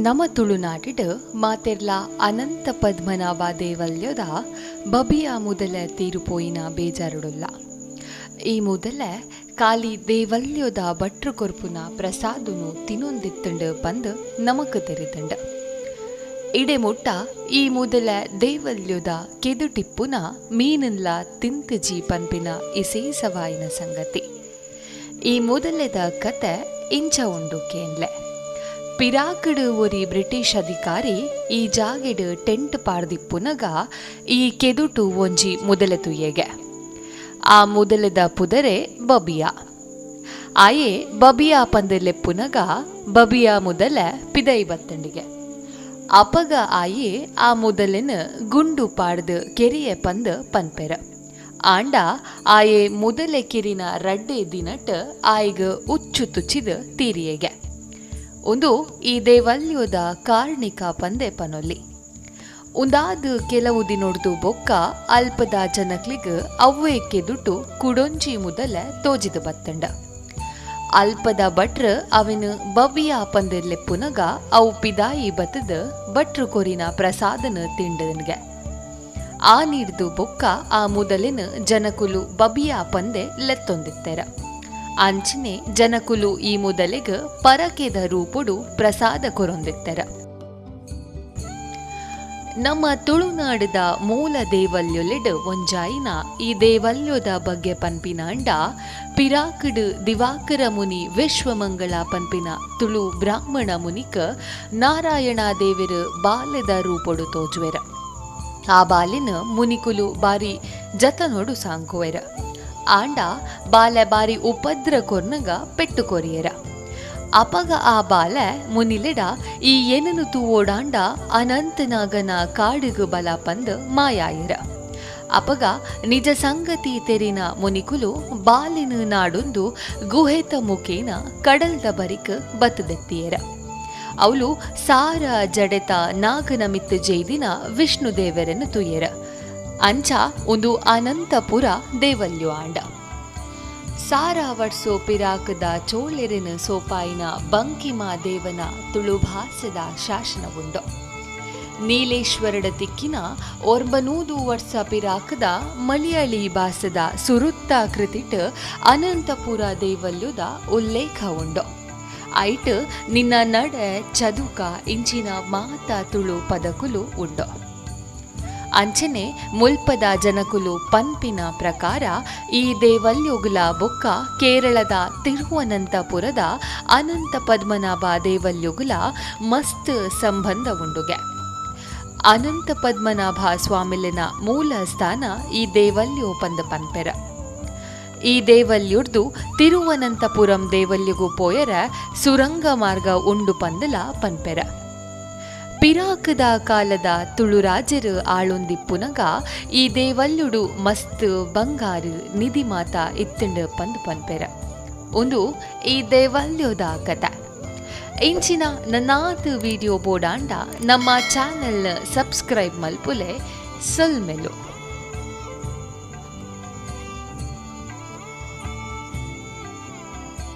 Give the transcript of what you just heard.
ನಮ್ಮ ತುಳುನಾಡಿಡ್ ಮಾತೆರ್ಲ ಅನಂತ ಪದ್ಮನಾಭ ದೇವಲ್ಯದ ಬಬಿಯ ಮುದಲ ತೀರುಪೋಯಿನ ಬೇಜಾರುಡುಲ್ಲ. ಈ ಮುದಲ ಕಾಲಿ ದೇವಲ್ಯದ ಭಟ್ರು ಕೊರ್ಪುನ ಪ್ರಸಾದನು ತಿನ್ನೊಂದಿತ್ತಂಡು ಬಂದು ನಮಕ್ ತೆರಿತಂಡ. ಇಡೆ ಮುಟ್ಟ ಈ ಮುದಲ ದೇವಲ್ಯದ ಕೆದುಟಿಪ್ಪುನ ಮೀನನ್ಲ ತಿಂತಜಿ ಪನ್ಪಿನ ಇಸೇಸವಾಯಿನ ಸಂಗತಿ. ಈ ಮುದಲೆದ ಕತೆ ಇಂಚ ಉಂಡು ಕೇನ್ಲೆ. ಪಿರಾಕಡ್ ಒರಿ ಬ್ರಿಟಿಷ್ ಅಧಿಕಾರಿ ಈ ಜಾಗೆಡ್ ಟೆಂಟ್ ಪಾಡ್ದಿಪ್ಪುನಗ ಈ ಕೆದುಟು ಒಂಜಿ ಮುದಲೆ ತುಯ್ಯೆಗೆ. ಆ ಮುದಲೆದ ಪುದರೆ ಬಬಿಯಾ. ಆಯೆ ಬಬಿಯಾ ಪಂದೆಲೆಪ್ಪುನಗ ಬಬಿಯಾ ಮುದಲೆ ಪಿದೈ ಬತ್ತಂಡಿಗೆ. ಅಪಗ ಆಯೆ ಆ ಮುದಲೆನ ಗುಂಡು ಪಾಡ್ದು ಕೆರಿಯೆ ಪಂದ್ ಪನ್ಪೆರ. ಆಂಡ ಆಯೆ ಮುದಲೆ ಕಿರಿನ ರಡ್ಡೆ ದಿನಟ್ ಆಯ್ಗ ಉಚ್ಚು ತುಚ್ಚಿದ ತೀರಿಯೆಗೆ. ಒಂದು ಈ ದೇವಲ್ಯದ ಕಾರ್ಣಿಕ ಪಂದೆ ಪನೊಲ್ಲಿ. ಉಂದಾದ ಕೆಲವು ದಿನೊಡ್ದು ಬೊಕ್ಕ ಅಲ್ಪದ ಜನಕ್ಲಿಗ್ ಅವ್ವೇ ಕೆದುಟು ಕುಡೊಂಜಿ ಮುದಲೆ ತೋಜಿದ ಬತ್ತಂಡ. ಅಲ್ಪದ ಭಟ್ರು ಅವಿನ ಬಬಿಯಾ ಪಂದೆಲ್ಲೆಪ್ಪುನಗ ಅವು ಪಿದಾಯಿ ಬತ್ತದ ಭಟ್ರು ಕೊರಿನ ಪ್ರಸಾದನ ತಿಂಡನ್ಗೆ. ಆ ನೀಡ್ದು ಬೊಕ್ಕ ಆ ಮುದಲಿನ ಜನಕುಲು ಬಬಿಯಾ ಪಂದೆ ಲೆತ್ತೊಂದಿತ್ತೆರ. ಅಂಚಿನೆ ಜನಕುಲು ಈ ಮುದಲೆಗ್ ಪರಕೆದ ರೂಪುಡು ಪ್ರಸಾದ ಕೊರೊಂದಿತ್ತೆರ. ನಮ್ಮ ತುಳುನಾಡದ ಮೂಲ ದೇವಲ್ಯೊಲೆಡ್ ಒಂಜಾಯಿನ ಈ ದೇವಲ್ಯದ ಬಗ್ಗೆ ಪನ್ಪಿನಾಂಡ ಪಿರಾಕಡ್ ದಿವಾಕರ ಮುನಿ ವಿಶ್ವಮಂಗಳ ಪನ್ಪಿನ ತುಳು ಬ್ರಾಹ್ಮಣ ಮುನಿಕ ನಾರಾಯಣ ದೇವಿರ ಬಾಲ್ಯದ ರೂಪೊಡು ತೋಜುವೆರ. ಆ ಬಾಲಿನ ಮುನಿಕುಲು ಬಾರಿ ಜತನೊಡು ಸಾಂಕುವೆರ. ಆಂಡ ಬಾಲೆ ಬಾರಿ ಉಪದ್ರ ಕೊರ್ನಗ ಪೆಟ್ಟು ಕೊರಿಯರ. ಅಪಗ ಆ ಬಾಲೆ ಮುನಿಲೆಡ ಈ ಏನನು ತೂವೋಡಾಂಡ ಅನಂತನಾಗನ ಕಾಡಿಗು ಬಲ ಪಂದ್ ಮಾಯಾಯಿರ. ಅಪಗ ನಿಜ ಸಂಗತಿ ತೆರಿನ ಮುನಿಕುಲು ಬಾಲಿನ ನಾಡೊಂದು ಗುಹೆತ ಮುಖೇನ ಕಡಲ್ದ ಬರಿಕ್ ಬತ್ತದೆತ್ತಿಯರ. ಅವಳು ಸಾರ ಜಡೆತ ನಾಗನ ಮಿತ್ತು ಜೈದಿನ ವಿಷ್ಣು ದೇವರನ್ನು ತುಯ್ಯರ. ಅಂಚ ಒಂದು ಅನಂತಪುರ ದೇವಲ್ಯು ಆಂಡ. ಸಾರ ವರ್ಸೋ ಪಿರಾಕದ ಚೋಳೆರಿನ ಸೋಪಾಯಿನ ಬಂಕಿಮಾ ದೇವನ ತುಳು ಭಾಸದ ಶಾಸನವುಂಡು. ನೀಲೇಶ್ವರಡ ತಿಕ್ಕಿನ 900 ವರ್ಷ ಪಿರಾಕದ ಮಲಯಾಳಿ ಭಾಸದ ಸುರುತ್ತ ಕೃತಿಟ್ ಅನಂತಪುರ ದೇವಲ್ಯುದ ಉಲ್ಲೇಖ ಉಂಡು. ಐಟ್ ನಿನ್ನ ನಡೆ ಚದುಕ ಇಂಚಿನ ಮಾತ ತುಳು ಪದಕುಲು ಉಂಡು. ಅಂಚನೆ ಮುಲ್ಪದ ಜನಕುಲು ಪನ್ಪಿನ ಪ್ರಕಾರ ಈ ದೇವಲ್ಯೊಗುಲ ಬೊಕ್ಕ ಕೇರಳದ ತಿರುವನಂತಪುರದ ಅನಂತ ಪದ್ಮನಾಭ ದೇವಲ್ಯೊಗುಲ ಮಸ್ತ್ ಸಂಬಂಧ ಉಂಡುಗೆ. ಅನಂತ ಪದ್ಮನಾಭ ಸ್ವಾಮಿಲಿನ ಮೂಲ ಸ್ಥಾನ ಈ ದೇವಲ್ಯೊ ಪಂದ ಪನ್ಪೆರ. ಈ ದೇವಲ್ಯುಡ್ದು ತಿರುವನಂತಪುರಂ ದೇವಲ್ಯಗು ಪೋಯರ ಸುರಂಗ ಮಾರ್ಗ ಉಂಡು ಪಂದಲ ಪನ್ಪೆರ. ಪಿರಾಕದ ಕಾಲದ ತುಳುರಾಜರು ಆಳೊಂದಿಪ್ಪುನಗ ಈ ದೇವಲ್ಯುಡು ಮಸ್ತ್ ಬಂಗಾರು ನಿಧಿ ಮಾತ ಇತ್ತಂಡು ಪಂದ್ ಪನ್ಪೆರ. ಒಂದು ಈ ದೇವಲ್ಯದ ಕತೆ. ಇಂಚಿನ ನನ್ನಾತ್ ವಿಡಿಯೋ ಬೋಡಾಂಡ ನಮ್ಮ ಚಾನೆಲ್ ಸಬ್ಸ್ಕ್ರೈಬ್ ಮಲ್ಪುಲೆ ಸಲ್ಮೆಲು.